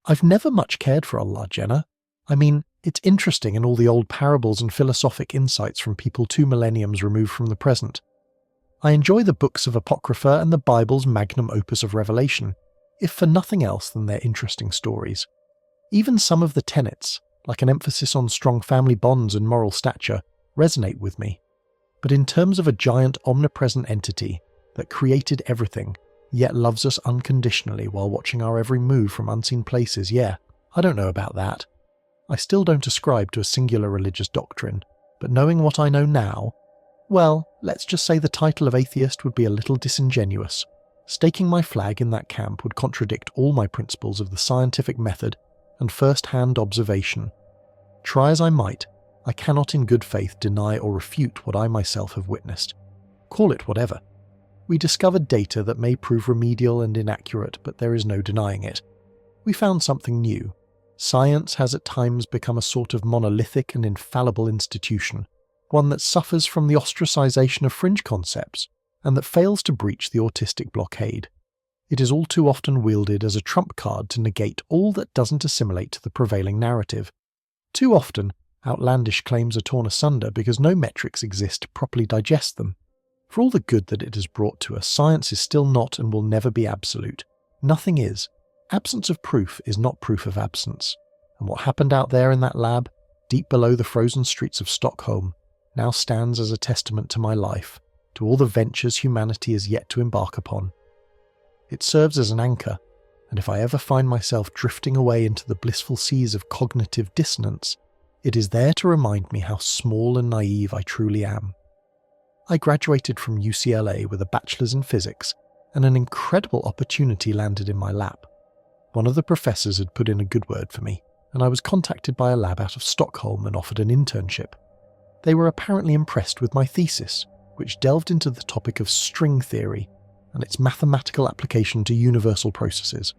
I've never much cared for Allah, Jenna. I mean, it's interesting in all the old parables and philosophic insights from people 2 millenniums removed from the present. I enjoy the books of Apocrypha and the Bible's magnum opus of Revelation, if for nothing else than their interesting stories. Even some of the tenets, like an emphasis on strong family bonds and moral stature, resonate with me. But in terms of a giant omnipresent entity that created everything, yet loves us unconditionally while watching our every move from unseen places, yeah, I don't know about that. I still don't ascribe to a singular religious doctrine, but knowing what I know now, well, let's just say the title of atheist would be a little disingenuous. Staking my flag in that camp would contradict all my principles of the scientific method and first-hand observation. Try as I might, I cannot in good faith deny or refute what I myself have witnessed. Call it whatever. We discovered data that may prove remedial and inaccurate, but there is no denying it. We found something new. Science has at times become a sort of monolithic and infallible institution, one that suffers from the ostracization of fringe concepts, and that fails to breach the autistic blockade. It is all too often wielded as a trump card to negate all that doesn't assimilate to the prevailing narrative. Too often, outlandish claims are torn asunder because no metrics exist to properly digest them. For all the good that it has brought to us, science is still not and will never be absolute. Nothing is. Absence of proof is not proof of absence. And what happened out there in that lab, deep below the frozen streets of Stockholm, now stands as a testament to my life, to all the ventures humanity is yet to embark upon. It serves as an anchor, and if I ever find myself drifting away into the blissful seas of cognitive dissonance, it is there to remind me how small and naive I truly am. I graduated from UCLA with a bachelor's in physics, and an incredible opportunity landed in my lap. One of the professors had put in a good word for me, and I was contacted by a lab out of Stockholm and offered an internship. They were apparently impressed with my thesis, which delved into the topic of string theory and its mathematical application to universal processes.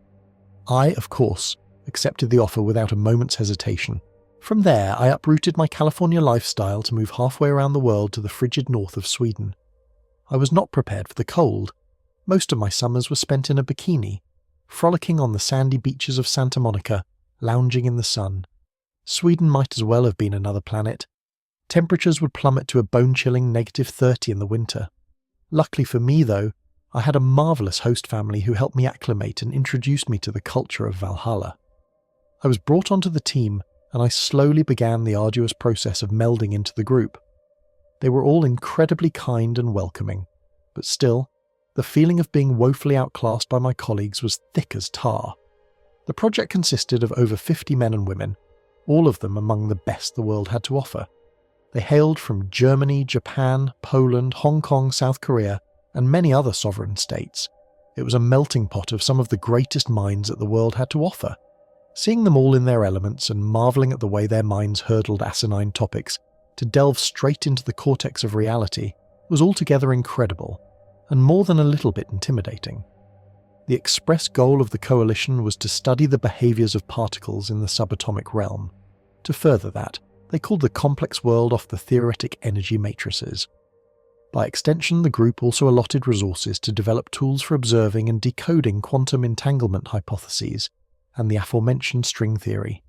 I, of course, accepted the offer without a moment's hesitation. From there, I uprooted my California lifestyle to move halfway around the world to the frigid north of Sweden. I was not prepared for the cold. Most of my summers were spent in a bikini, frolicking on the sandy beaches of Santa Monica, lounging in the sun. Sweden might as well have been another planet. Temperatures would plummet to a bone-chilling -30 in the winter. Luckily for me, though, I had a marvellous host family who helped me acclimate and introduced me to the culture of Valhalla. I was brought onto the team, and I slowly began the arduous process of melding into the group. They were all incredibly kind and welcoming, but still, the feeling of being woefully outclassed by my colleagues was thick as tar. The project consisted of over 50 men and women, all of them among the best the world had to offer. They hailed from Germany, Japan, Poland, Hong Kong, South Korea, and many other sovereign states. It was a melting pot of some of the greatest minds that the world had to offer. Seeing them all in their elements and marvelling at the way their minds hurdled asinine topics to delve straight into the cortex of reality was altogether incredible, and more than a little bit intimidating. The express goal of the coalition was to study the behaviours of particles in the subatomic realm. To further that, they called the complex world off the theoretic energy matrices. By extension, the group also allotted resources to develop tools for observing and decoding quantum entanglement hypotheses and the aforementioned string theory.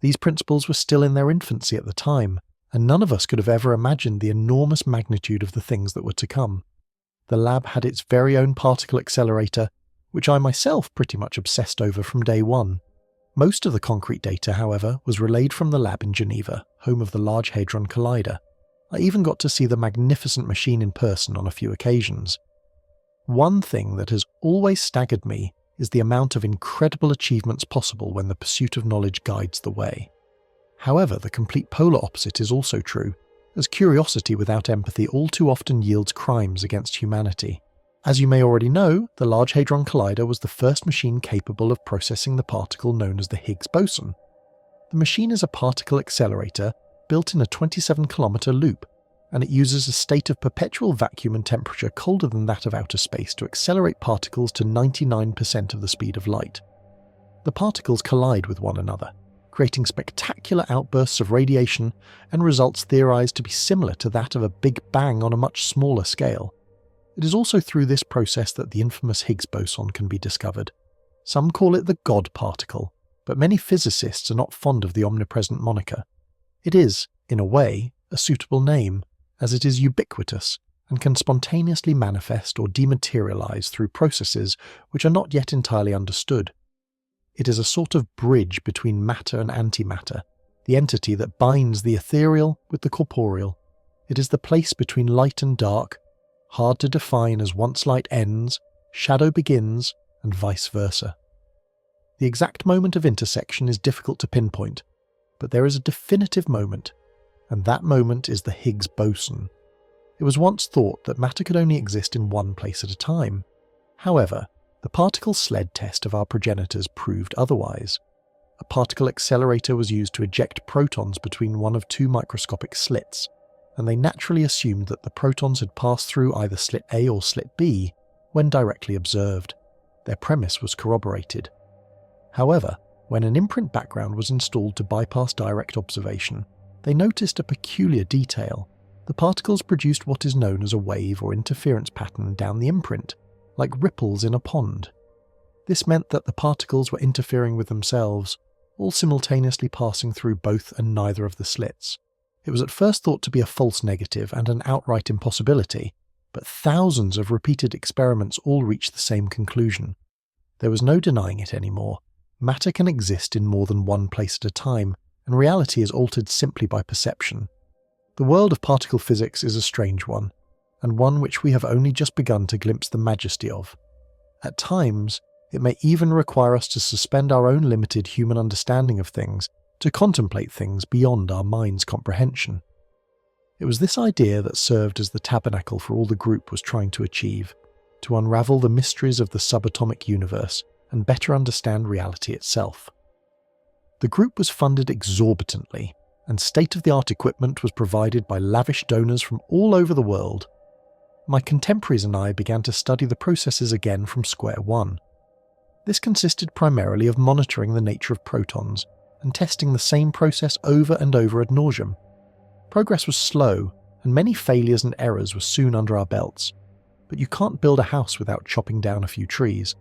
These principles were still in their infancy at the time, and none of us could have ever imagined the enormous magnitude of the things that were to come. The lab had its very own particle accelerator, which I myself pretty much obsessed over from day one. Most of the concrete data, however, was relayed from the lab in Geneva, home of the Large Hadron Collider. I even got to see the magnificent machine in person on a few occasions. One thing that has always staggered me is the amount of incredible achievements possible when the pursuit of knowledge guides the way. However, the complete polar opposite is also true, as curiosity without empathy all too often yields crimes against humanity. As you may already know, the Large Hadron Collider was the first machine capable of processing the particle known as the Higgs boson. The machine is a particle accelerator built in a 27-kilometre loop, and it uses a state of perpetual vacuum and temperature colder than that of outer space to accelerate particles to 99% of the speed of light. The particles collide with one another, creating spectacular outbursts of radiation and results theorized to be similar to that of a Big Bang on a much smaller scale. It is also through this process that the infamous Higgs boson can be discovered. Some call it the God particle, but many physicists are not fond of the omnipresent moniker. It is, in a way, a suitable name, as it is ubiquitous and can spontaneously manifest or dematerialize through processes which are not yet entirely understood. It is a sort of bridge between matter and antimatter, the entity that binds the ethereal with the corporeal. It is the place between light and dark, hard to define as once light ends, shadow begins, and vice versa. The exact moment of intersection is difficult to pinpoint, but there is a definitive moment, and that moment is the Higgs boson. It was once thought that matter could only exist in one place at a time. However, the particle sled test of our progenitors proved otherwise. A particle accelerator was used to eject protons between one of two microscopic slits, and they naturally assumed that the protons had passed through either slit A or slit B when directly observed. Their premise was corroborated. However, when an imprint background was installed to bypass direct observation, they noticed a peculiar detail. The particles produced what is known as a wave or interference pattern down the imprint, like ripples in a pond. This meant that the particles were interfering with themselves, all simultaneously passing through both and neither of the slits. It was at first thought to be a false negative and an outright impossibility, but thousands of repeated experiments all reached the same conclusion. There was no denying it anymore. Matter can exist in more than one place at a time, and reality is altered simply by perception. The world of particle physics is a strange one, and one which we have only just begun to glimpse the majesty of. At times, it may even require us to suspend our own limited human understanding of things, to contemplate things beyond our mind's comprehension. It was this idea that served as the tabernacle for all the group was trying to achieve, to unravel the mysteries of the subatomic universe and better understand reality itself. The group was funded exorbitantly, and state-of-the-art equipment was provided by lavish donors from all over the world. My contemporaries and I began to study the processes again from square one. This consisted primarily of monitoring the nature of protons and testing the same process over and over ad nauseam. Progress was slow, and many failures and errors were soon under our belts, but you can't build a house without chopping down a few trees.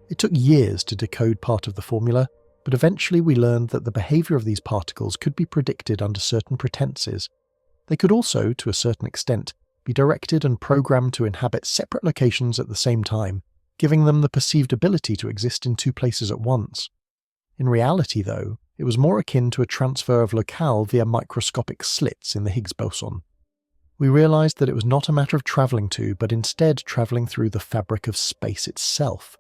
It took years to decode part of the formula, but eventually we learned that the behavior of these particles could be predicted under certain pretenses. They could also, to a certain extent, be directed and programmed to inhabit separate locations at the same time, giving them the perceived ability to exist in two places at once. In reality, though, it was more akin to a transfer of locale via microscopic slits in the Higgs boson. We realized that it was not a matter of traveling to, but instead traveling through the fabric of space itself.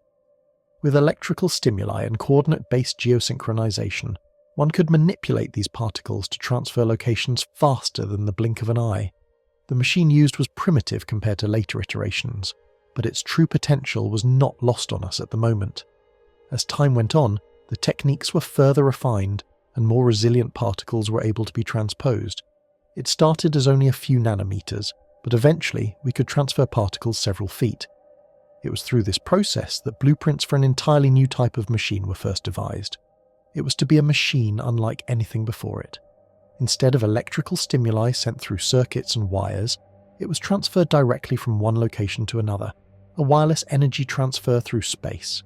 With electrical stimuli and coordinate-based geosynchronization, one could manipulate these particles to transfer locations faster than the blink of an eye. The machine used was primitive compared to later iterations, but its true potential was not lost on us at the moment. As time went on, the techniques were further refined, and more resilient particles were able to be transposed. It started as only a few nanometers, but eventually we could transfer particles several feet. It was through this process that blueprints for an entirely new type of machine were first devised. It was to be a machine unlike anything before it. Instead of electrical stimuli sent through circuits and wires, it was transferred directly from one location to another, a wireless energy transfer through space.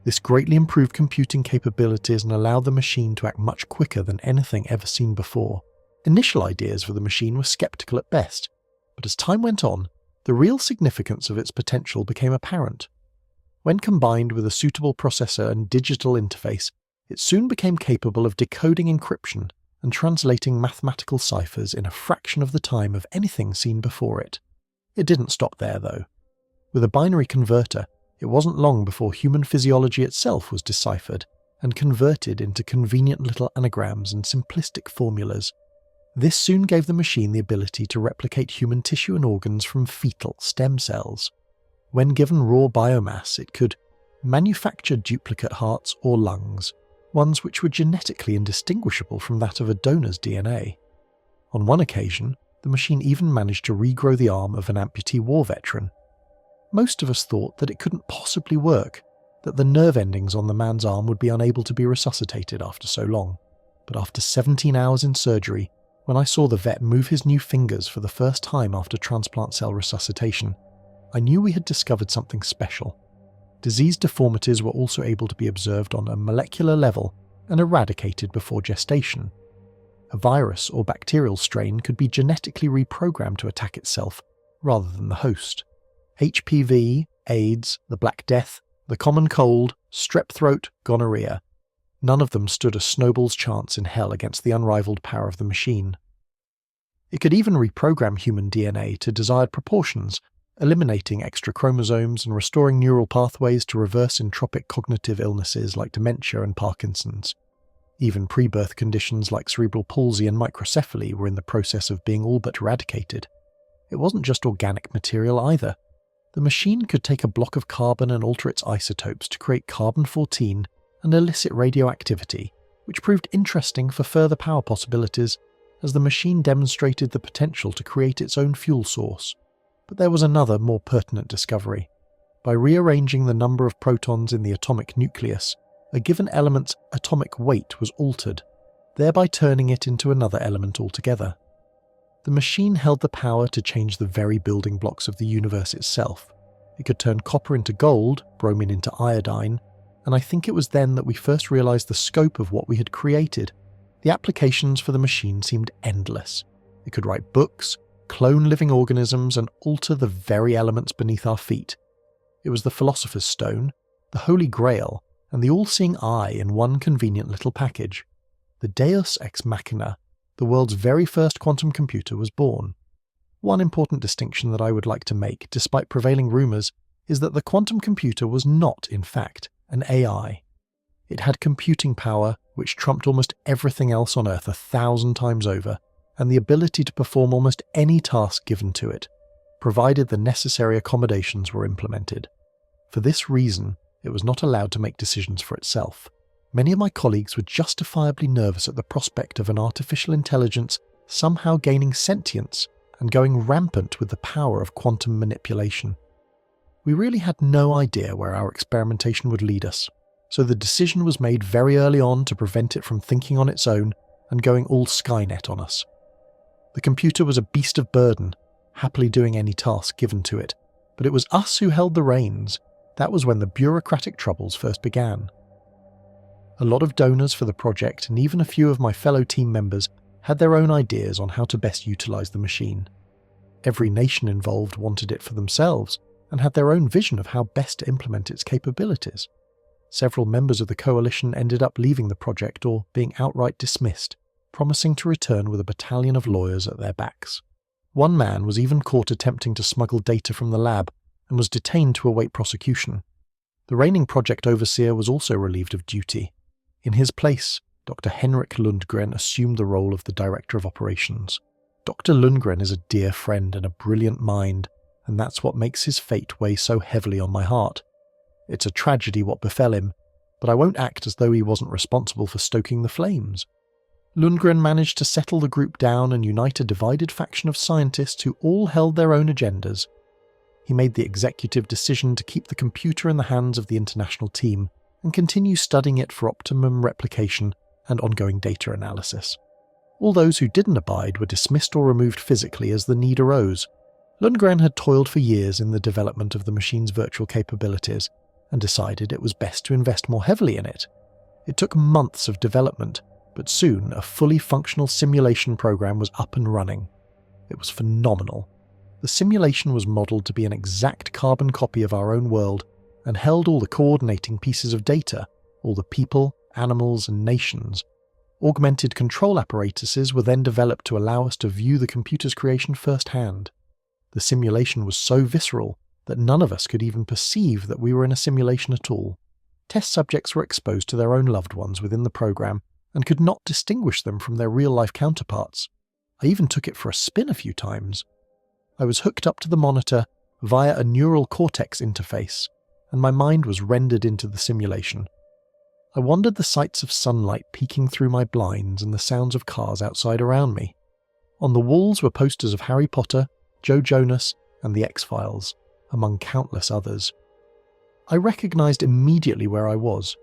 This greatly improved computing capabilities and allowed the machine to act much quicker than anything ever seen before. Initial ideas for the machine were skeptical at best, but as time went on, the real significance of its potential became apparent. When combined with a suitable processor and digital interface, it soon became capable of decoding encryption and translating mathematical ciphers in a fraction of the time of anything seen before it. It didn't stop there, though. With a binary converter, it wasn't long before human physiology itself was deciphered and converted into convenient little anagrams and simplistic formulas. This soon gave the machine the ability to replicate human tissue and organs from fetal stem cells. When given raw biomass, it could manufacture duplicate hearts or lungs, ones which were genetically indistinguishable from that of a donor's DNA. On one occasion, the machine even managed to regrow the arm of an amputee war veteran. Most of us thought that it couldn't possibly work, that the nerve endings on the man's arm would be unable to be resuscitated after so long. But after 17 hours in surgery, when I saw the vet move his new fingers for the first time after transplant cell resuscitation, I knew we had discovered something special. Disease deformities were also able to be observed on a molecular level and eradicated before gestation. A virus or bacterial strain could be genetically reprogrammed to attack itself rather than the host. HPV, AIDS, the Black Death, the common cold, strep throat, gonorrhea. None of them stood a snowball's chance in hell against the unrivaled power of the machine. It could even reprogram human DNA to desired proportions, eliminating extra chromosomes and restoring neural pathways to reverse entropic cognitive illnesses like dementia and Parkinson's. Even pre-birth conditions like cerebral palsy and microcephaly were in the process of being all but eradicated. It wasn't just organic material either. The machine could take a block of carbon and alter its isotopes to create carbon-14 and elicit radioactivity, which proved interesting for further power possibilities as the machine demonstrated the potential to create its own fuel source. But there was another, more pertinent discovery. By rearranging the number of protons in the atomic nucleus, a given element's atomic weight was altered, thereby turning it into another element altogether. The machine held the power to change the very building blocks of the universe itself. It could turn copper into gold, bromine into iodine, and I think it was then that we first realized the scope of what we had created. The applications for the machine seemed endless. It could write books, clone living organisms, and alter the very elements beneath our feet. It was the Philosopher's Stone, the Holy Grail, and the all-seeing eye in one convenient little package. The Deus Ex Machina, the world's very first quantum computer, was born. One important distinction that I would like to make, despite prevailing rumours, is that the quantum computer was not, in fact, an AI. It had computing power which trumped almost everything else on Earth 1,000 times over, and the ability to perform almost any task given to it, provided the necessary accommodations were implemented. For this reason, it was not allowed to make decisions for itself. Many of my colleagues were justifiably nervous at the prospect of an artificial intelligence somehow gaining sentience and going rampant with the power of quantum manipulation. We really had no idea where our experimentation would lead us, so the decision was made very early on to prevent it from thinking on its own and going all Skynet on us. The computer was a beast of burden, happily doing any task given to it, but it was us who held the reins. That was when the bureaucratic troubles first began. A lot of donors for the project and even a few of my fellow team members had their own ideas on how to best utilize the machine. Every nation involved wanted it for themselves and had their own vision of how best to implement its capabilities. Several members of the coalition ended up leaving the project or being outright dismissed, promising to return with a battalion of lawyers at their backs. One man was even caught attempting to smuggle data from the lab and was detained to await prosecution. The reigning project overseer was also relieved of duty. In his place, Dr. Henrik Lundgren assumed the role of the Director of Operations. Dr. Lundgren is a dear friend and a brilliant mind, and that's what makes his fate weigh so heavily on my heart. It's a tragedy what befell him, but I won't act as though he wasn't responsible for stoking the flames. Lundgren managed to settle the group down and unite a divided faction of scientists who all held their own agendas. He made the executive decision to keep the computer in the hands of the international team and continue studying it for optimum replication and ongoing data analysis. All those who didn't abide were dismissed or removed physically as the need arose. Lundgren had toiled for years in the development of the machine's virtual capabilities and decided it was best to invest more heavily in it. It took months of development, but soon a fully functional simulation program was up and running. It was phenomenal. The simulation was modelled to be an exact carbon copy of our own world and held all the coordinating pieces of data, all the people, animals, and nations. Augmented control apparatuses were then developed to allow us to view the computer's creation firsthand. The simulation was so visceral that none of us could even perceive that we were in a simulation at all. Test subjects were exposed to their own loved ones within the program and could not distinguish them from their real-life counterparts. I even took it for a spin a few times. I was hooked up to the monitor via a neural cortex interface, and my mind was rendered into the simulation. I wandered the sights of sunlight peeking through my blinds and the sounds of cars outside around me. On the walls were posters of Harry Potter, Joe Jonas, and the X-Files, among countless others. I recognised immediately where I was.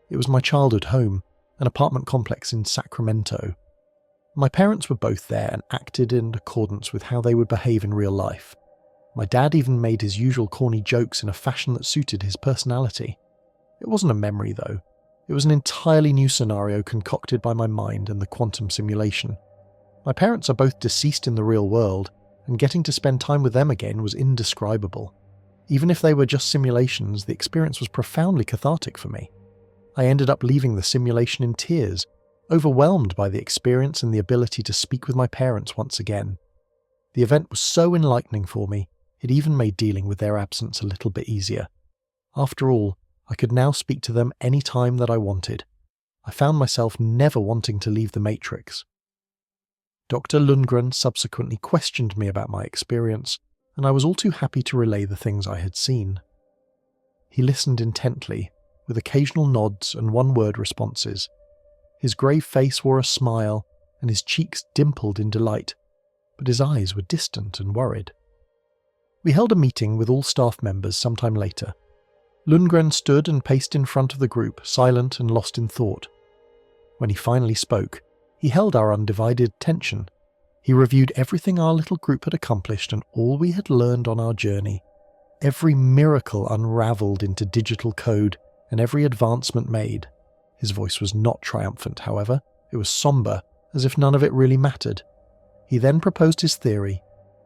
It was my childhood home, an apartment complex in Sacramento. My parents were both there and acted in accordance with how they would behave in real life. My dad even made his usual corny jokes in a fashion that suited his personality. It wasn't a memory though. It was an entirely new scenario concocted by my mind and the quantum simulation. My parents are both deceased in the real world, and getting to spend time with them again was indescribable. Even if they were just simulations, the experience was profoundly cathartic for me. I ended up leaving the simulation in tears, overwhelmed by the experience and the ability to speak with my parents once again. The event was so enlightening for me, it even made dealing with their absence a little bit easier. After all, I could now speak to them any time that I wanted. I found myself never wanting to leave the Matrix. Dr. Lundgren subsequently questioned me about my experience, and I was all too happy to relay the things I had seen. He listened intently, with occasional nods and one-word responses. His grave face wore a smile, and his cheeks dimpled in delight, but his eyes were distant and worried. We held a meeting with all staff members sometime later. Lundgren stood and paced in front of the group, silent and lost in thought. When he finally spoke, he held our undivided attention. He reviewed everything our little group had accomplished and all we had learned on our journey. Every miracle unravelled into digital code and every advancement made. His voice was not triumphant, however. It was sombre, as if none of it really mattered. He then proposed his theory.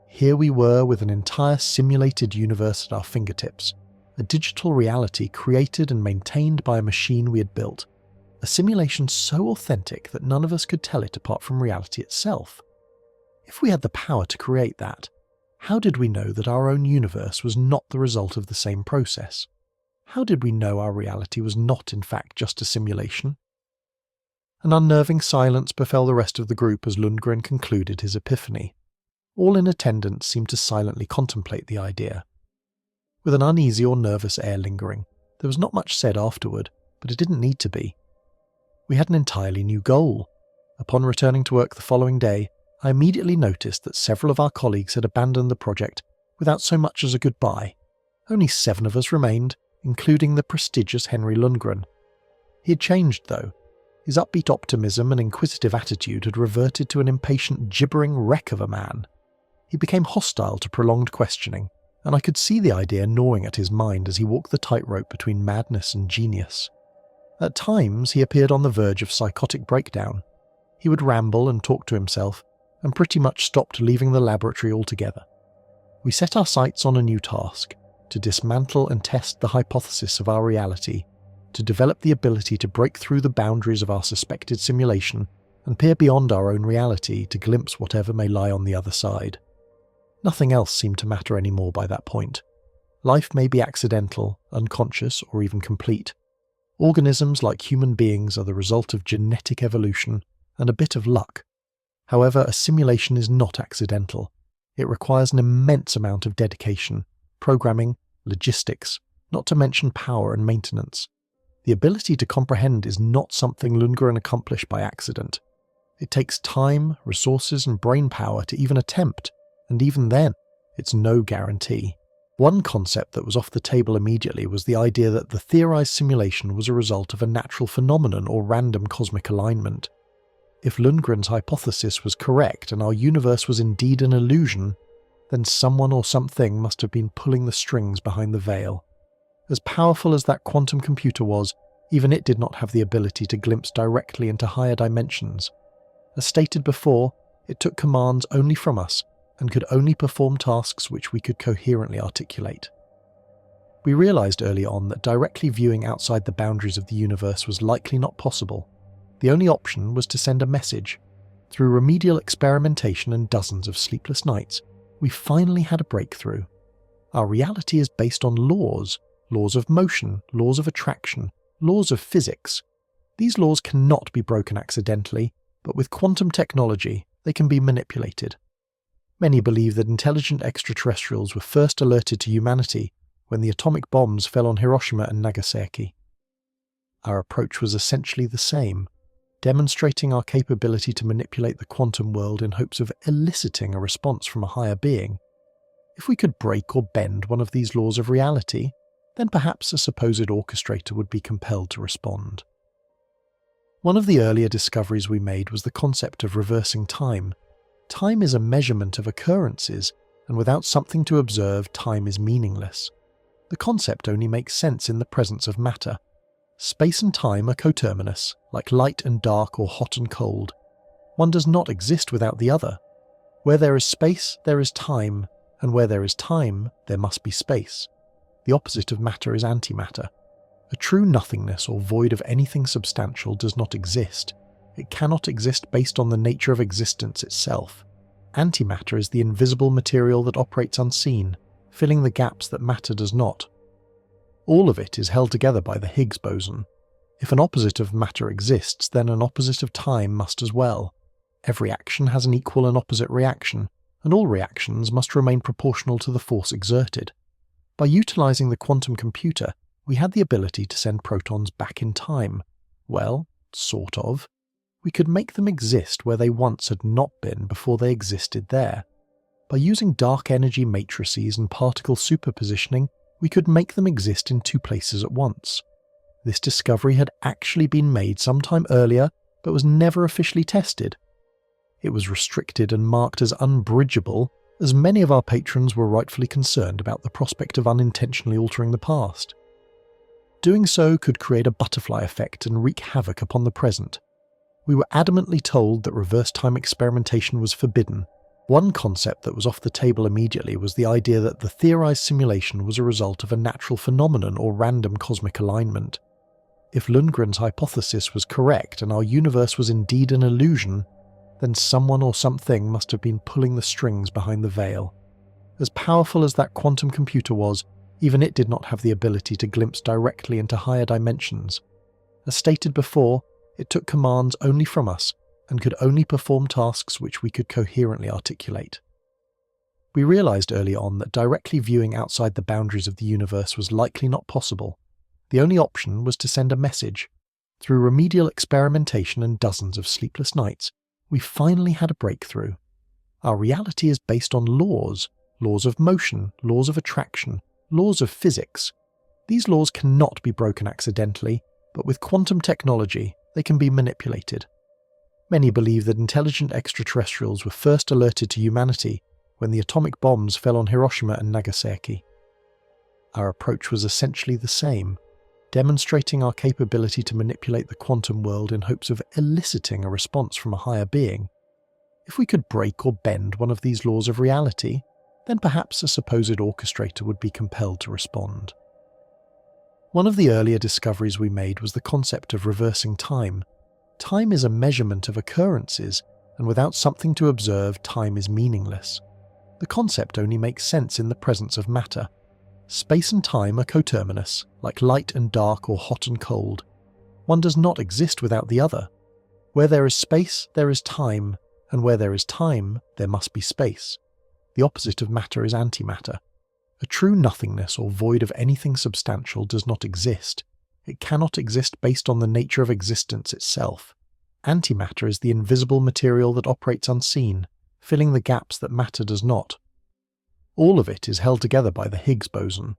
Here we were with an entire simulated universe at our fingertips. A digital reality created and maintained by a machine we had built. A simulation so authentic that none of us could tell it apart from reality itself. If we had the power to create that, how did we know that our own universe was not the result of the same process? How did we know our reality was not in fact just a simulation? An unnerving silence befell the rest of the group as Lundgren concluded his epiphany. All in attendance seemed to silently contemplate the idea. With an uneasy or nervous air lingering, there was not much said afterward, but it didn't need to be. We had an entirely new goal. Upon returning to work the following day, I immediately noticed that several of our colleagues had abandoned the project without so much as a goodbye. Only 7 of us remained, including the prestigious Henry Lundgren. He had changed, though. His upbeat optimism and inquisitive attitude had reverted to an impatient, gibbering wreck of a man. He became hostile to prolonged questioning, and I could see the idea gnawing at his mind as he walked the tightrope between madness and genius. At times, he appeared on the verge of psychotic breakdown. He would ramble and talk to himself, and pretty much stopped leaving the laboratory altogether. We set our sights on a new task, to dismantle and test the hypothesis of our reality, to develop the ability to break through the boundaries of our suspected simulation and peer beyond our own reality to glimpse whatever may lie on the other side. Nothing else seemed to matter anymore by that point. Life may be accidental, unconscious, or even complete. Organisms like human beings are the result of genetic evolution and a bit of luck. However, a simulation is not accidental. It requires an immense amount of dedication, programming, logistics, not to mention power and maintenance. The ability to comprehend is not something Lundgren accomplished by accident. It takes time, resources, and brain power to even attempt, and even then, it's no guarantee. One concept that was off the table immediately was the idea that the theorized simulation was a result of a natural phenomenon or random cosmic alignment. If Lundgren's hypothesis was correct and our universe was indeed an illusion, then someone or something must have been pulling the strings behind the veil. As powerful as that quantum computer was, even it did not have the ability to glimpse directly into higher dimensions. As stated before, it took commands only from us and could only perform tasks which we could coherently articulate. We realized early on that directly viewing outside the boundaries of the universe was likely not possible. The only option was to send a message. Through remedial experimentation and dozens of sleepless nights, we finally had a breakthrough. Our reality is based on laws of motion, laws of attraction, laws of physics. These laws cannot be broken accidentally, but with quantum technology, they can be manipulated. Many believe that intelligent extraterrestrials were first alerted to humanity when the atomic bombs fell on Hiroshima and Nagasaki. Our approach was essentially the same, demonstrating our capability to manipulate the quantum world in hopes of eliciting a response from a higher being. If we could break or bend one of these laws of reality, then perhaps a supposed orchestrator would be compelled to respond. One of the earlier discoveries we made was the concept of reversing time. Time is a measurement of occurrences, and without something to observe, time is meaningless. The concept only makes sense in the presence of matter. Space and time are coterminous, like light and dark or hot and cold. One does not exist without the other. Where there is space, there is time, and where there is time, there must be space. The opposite of matter is antimatter. A true nothingness or void of anything substantial does not exist. It cannot exist based on the nature of existence itself. Antimatter is the invisible material that operates unseen, filling the gaps that matter does not. All of it is held together by the Higgs boson. If an opposite of matter exists, then an opposite of time must as well. Every action has an equal and opposite reaction, and all reactions must remain proportional to the force exerted. By utilizing the quantum computer, we had the ability to send protons back in time. Well, sort of. We could make them exist where they once had not been before they existed there. By using dark energy matrices and particle superpositioning, we could make them exist in two places at once. This discovery had actually been made sometime earlier, but was never officially tested. It was restricted and marked as unbridgeable, as many of our patrons were rightfully concerned about the prospect of unintentionally altering the past. Doing so could create a butterfly effect and wreak havoc upon the present. We were adamantly told that reverse time experimentation was forbidden. One concept that was off the table immediately was the idea that the theorized simulation was a result of a natural phenomenon or random cosmic alignment. If Lundgren's hypothesis was correct and our universe was indeed an illusion, then someone or something must have been pulling the strings behind the veil. As powerful as that quantum computer was, even it did not have the ability to glimpse directly into higher dimensions. As stated before, it took commands only from us and could only perform tasks which we could coherently articulate. We realized early on that directly viewing outside the boundaries of the universe was likely not possible. The only option was to send a message. Through remedial experimentation and dozens of sleepless nights, we finally had a breakthrough. Our reality is based on laws of motion, laws of attraction, laws of physics. These laws cannot be broken accidentally, but with quantum technology, they can be manipulated. Many believe that intelligent extraterrestrials were first alerted to humanity when the atomic bombs fell on Hiroshima and Nagasaki. Our approach was essentially the same, demonstrating our capability to manipulate the quantum world in hopes of eliciting a response from a higher being. If we could break or bend one of these laws of reality, then perhaps a supposed orchestrator would be compelled to respond. One of the earlier discoveries we made was the concept of reversing time. Time is a measurement of occurrences, and without something to observe, time is meaningless. The concept only makes sense in the presence of matter. Space and time are coterminous, like light and dark or hot and cold. One does not exist without the other. Where there is space, there is time, and where there is time, there must be space. The opposite of matter is antimatter. A true nothingness or void of anything substantial does not exist. It cannot exist based on the nature of existence itself. Antimatter is the invisible material that operates unseen, filling the gaps that matter does not. All of it is held together by the Higgs boson.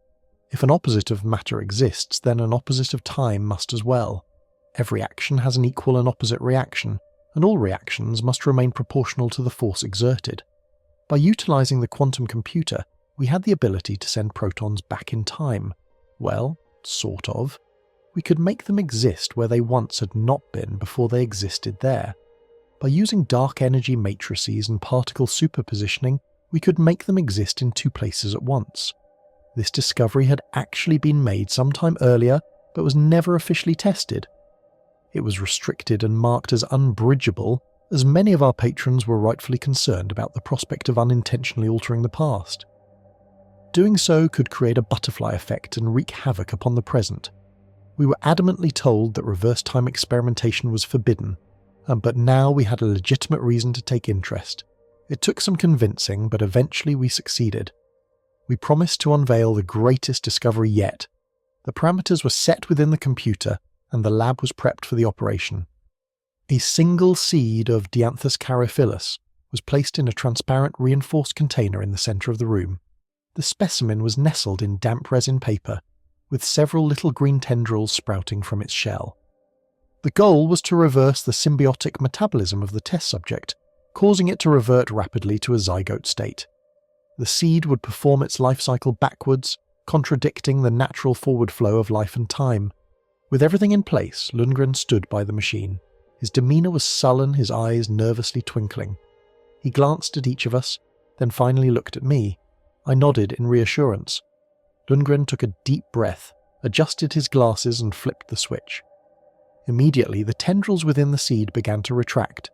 If an opposite of matter exists, then an opposite of time must as well. Every action has an equal and opposite reaction, and all reactions must remain proportional to the force exerted. By utilizing the quantum computer, we had the ability to send protons back in time. Well, sort of. We could make them exist where they once had not been before they existed there. By using dark energy matrices and particle superpositioning, we could make them exist in two places at once. This discovery had actually been made sometime earlier, but was never officially tested. It was restricted and marked as unbridgeable, as many of our patrons were rightfully concerned about the prospect of unintentionally altering the past. Doing so could create a butterfly effect and wreak havoc upon the present. We were adamantly told that reverse time experimentation was forbidden, but now we had a legitimate reason to take interest. It took some convincing, but eventually we succeeded. We promised to unveil the greatest discovery yet. The parameters were set within the computer, and the lab was prepped for the operation. A single seed of Dianthus caryophyllus was placed in a transparent reinforced container in the center of the room. The specimen was nestled in damp resin paper, with several little green tendrils sprouting from its shell. The goal was to reverse the symbiotic metabolism of the test subject, causing it to revert rapidly to a zygote state. The seed would perform its life cycle backwards, contradicting the natural forward flow of life and time. With everything in place, Lundgren stood by the machine. His demeanour was sullen, his eyes nervously twinkling. He glanced at each of us, then finally looked at me. I nodded in reassurance. Lundgren took a deep breath, adjusted his glasses and flipped the switch. Immediately, the tendrils within the seed began to retract.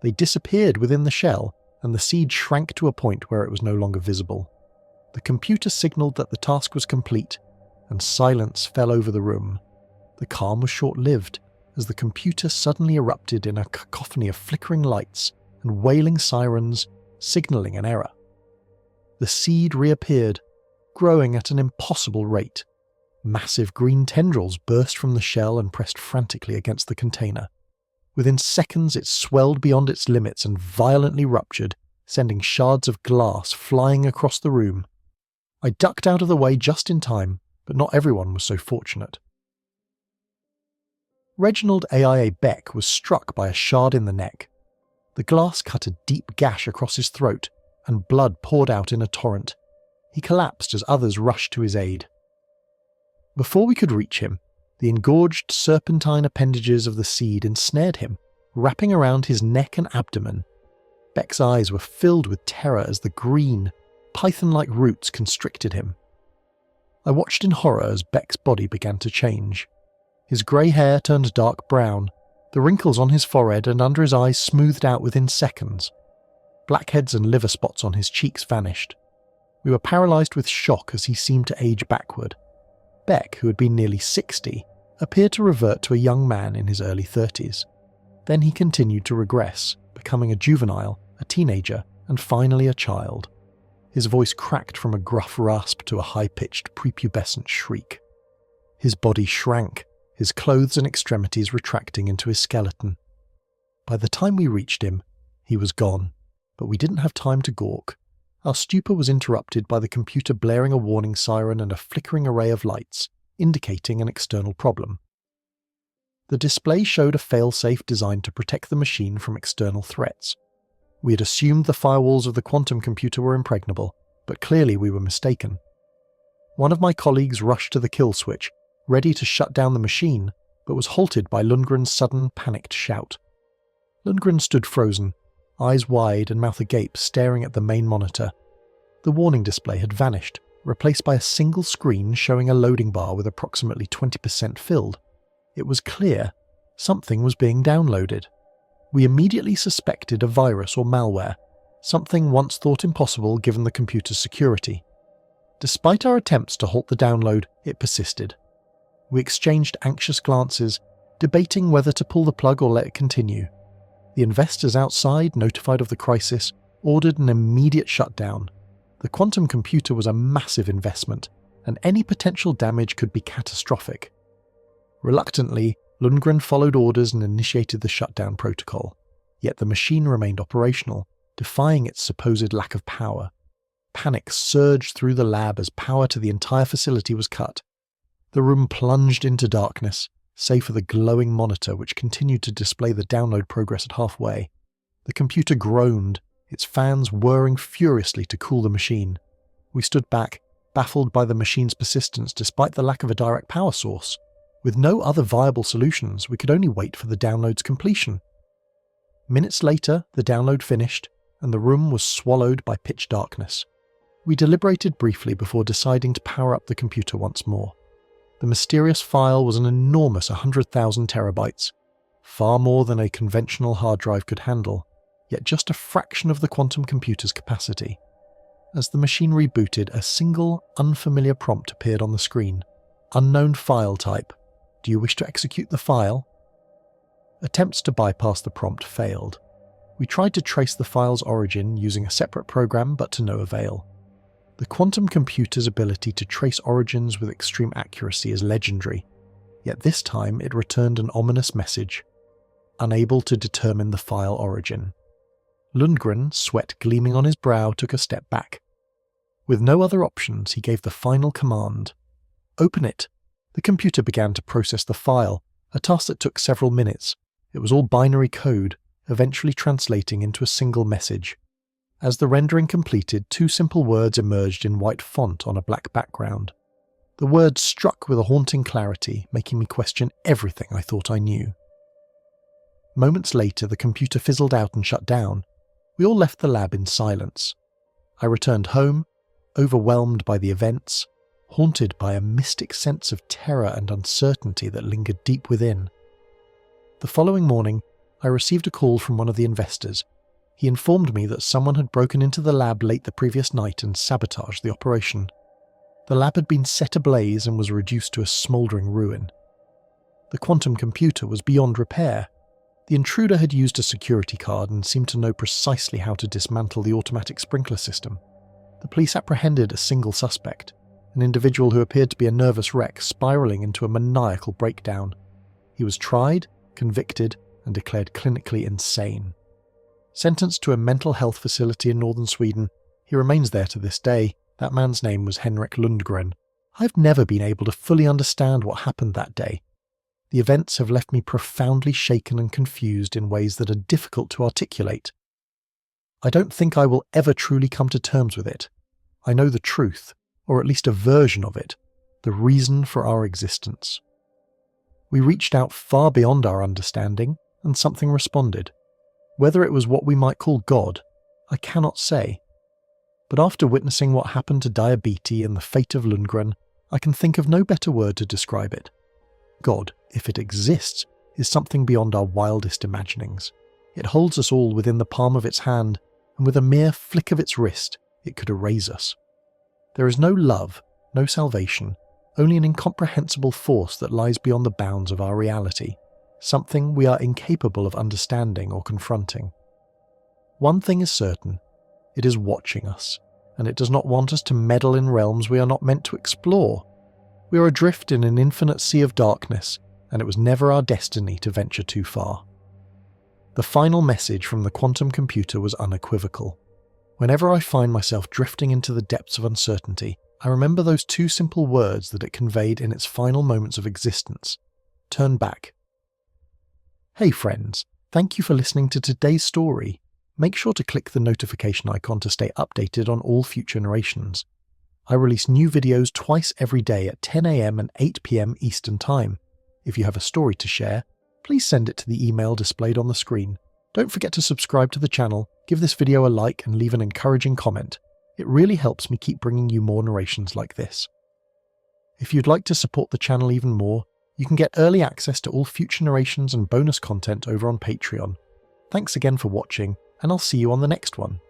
They disappeared within the shell, and the seed shrank to a point where it was no longer visible. The computer signalled that the task was complete, and silence fell over the room. The calm was short-lived, as the computer suddenly erupted in a cacophony of flickering lights and wailing sirens, signalling an error. The seed reappeared, growing at an impossible rate. Massive green tendrils burst from the shell and pressed frantically against the container. Within seconds it swelled beyond its limits and violently ruptured, sending shards of glass flying across the room. I ducked out of the way just in time, but not everyone was so fortunate. Reginald AIA Beck was struck by a shard in the neck. The glass cut a deep gash across his throat, and blood poured out in a torrent. He collapsed as others rushed to his aid. Before we could reach him, the engorged serpentine appendages of the seed ensnared him, wrapping around his neck and abdomen. Beck's eyes were filled with terror as the green, python-like roots constricted him. I watched in horror as Beck's body began to change. His grey hair turned dark brown, the wrinkles on his forehead and under his eyes smoothed out within seconds. Blackheads and liver spots on his cheeks vanished. We were paralysed with shock as he seemed to age backward. Beck, who had been nearly 60, appeared to revert to a young man in his early 30s. Then he continued to regress, becoming a juvenile, a teenager, and finally a child. His voice cracked from a gruff rasp to a high-pitched prepubescent shriek. His body shrank, his clothes and extremities retracting into his skeleton. By the time we reached him, he was gone, but we didn't have time to gawk. Our stupor was interrupted by the computer blaring a warning siren and a flickering array of lights, indicating an external problem. The display showed a failsafe designed to protect the machine from external threats. We had assumed the firewalls of the quantum computer were impregnable, but clearly we were mistaken. One of my colleagues rushed to the kill switch, ready to shut down the machine, but was halted by Lundgren's sudden, panicked shout. Lundgren stood frozen, eyes wide and mouth agape, staring at the main monitor. The warning display had vanished, replaced by a single screen showing a loading bar with approximately 20% filled. It was clear something was being downloaded. We immediately suspected a virus or malware, something once thought impossible given the computer's security. Despite our attempts to halt the download, it persisted. We exchanged anxious glances, debating whether to pull the plug or let it continue. The investors outside, notified of the crisis, ordered an immediate shutdown. The quantum computer was a massive investment, and any potential damage could be catastrophic. Reluctantly, Lundgren followed orders and initiated the shutdown protocol, yet the machine remained operational, defying its supposed lack of power. Panic surged through the lab as power to the entire facility was cut. The room plunged into darkness, save for the glowing monitor which continued to display the download progress at halfway. The computer groaned, its fans whirring furiously to cool the machine. We stood back, baffled by the machine's persistence despite the lack of a direct power source. With no other viable solutions, we could only wait for the download's completion. Minutes later, the download finished, and the room was swallowed by pitch darkness. We deliberated briefly before deciding to power up the computer once more. The mysterious file was an enormous 100,000 terabytes, far more than a conventional hard drive could handle, yet just a fraction of the quantum computer's capacity. As the machine rebooted, a single, unfamiliar prompt appeared on the screen. Unknown file type. Do you wish to execute the file? Attempts to bypass the prompt failed. We tried to trace the file's origin using a separate program, but to no avail. The quantum computer's ability to trace origins with extreme accuracy is legendary, yet this time it returned an ominous message. Unable to determine the file origin. Lundgren, sweat gleaming on his brow, took a step back. With no other options, he gave the final command. Open it. The computer began to process the file, a task that took several minutes. It was all binary code, eventually translating into a single message. As the rendering completed, two simple words emerged in white font on a black background. The words struck with a haunting clarity, making me question everything I thought I knew. Moments later, the computer fizzled out and shut down. We all left the lab in silence. I returned home, overwhelmed by the events, haunted by a mystic sense of terror and uncertainty that lingered deep within. The following morning, I received a call from one of the investors. He informed me that someone had broken into the lab late the previous night and sabotaged the operation. The lab had been set ablaze and was reduced to a smouldering ruin. The quantum computer was beyond repair. The intruder had used a security card and seemed to know precisely how to dismantle the automatic sprinkler system. The police apprehended a single suspect, an individual who appeared to be a nervous wreck spiralling into a maniacal breakdown. He was tried, convicted, and declared clinically insane. Sentenced to a mental health facility in northern Sweden, he remains there to this day. That man's name was Henrik Lundgren. I've never been able to fully understand what happened that day. The events have left me profoundly shaken and confused in ways that are difficult to articulate. I don't think I will ever truly come to terms with it. I know the truth, or at least a version of it, the reason for our existence. We reached out far beyond our understanding, and something responded. Whether it was what we might call God, I cannot say. But after witnessing what happened to Diabetes and the fate of Lundgren, I can think of no better word to describe it. God, if it exists, is something beyond our wildest imaginings. It holds us all within the palm of its hand, and with a mere flick of its wrist, it could erase us. There is no love, no salvation, only an incomprehensible force that lies beyond the bounds of our reality, something we are incapable of understanding or confronting. One thing is certain, it is watching us, and it does not want us to meddle in realms we are not meant to explore. We are adrift in an infinite sea of darkness, and it was never our destiny to venture too far. The final message from the quantum computer was unequivocal. Whenever I find myself drifting into the depths of uncertainty, I remember those two simple words that it conveyed in its final moments of existence. Turn back. Hey friends, thank you for listening to today's story. Make sure to click the notification icon to stay updated on all future narrations. I release new videos twice every day at 10 AM and 8 PM Eastern Time. If you have a story to share, please send it to the email displayed on the screen. Don't forget to subscribe to the channel, give this video a like and leave an encouraging comment. It really helps me keep bringing you more narrations like this. If you'd like to support the channel even more, you can get early access to all future narrations and bonus content over on Patreon. Thanks again for watching, and I'll see you on the next one.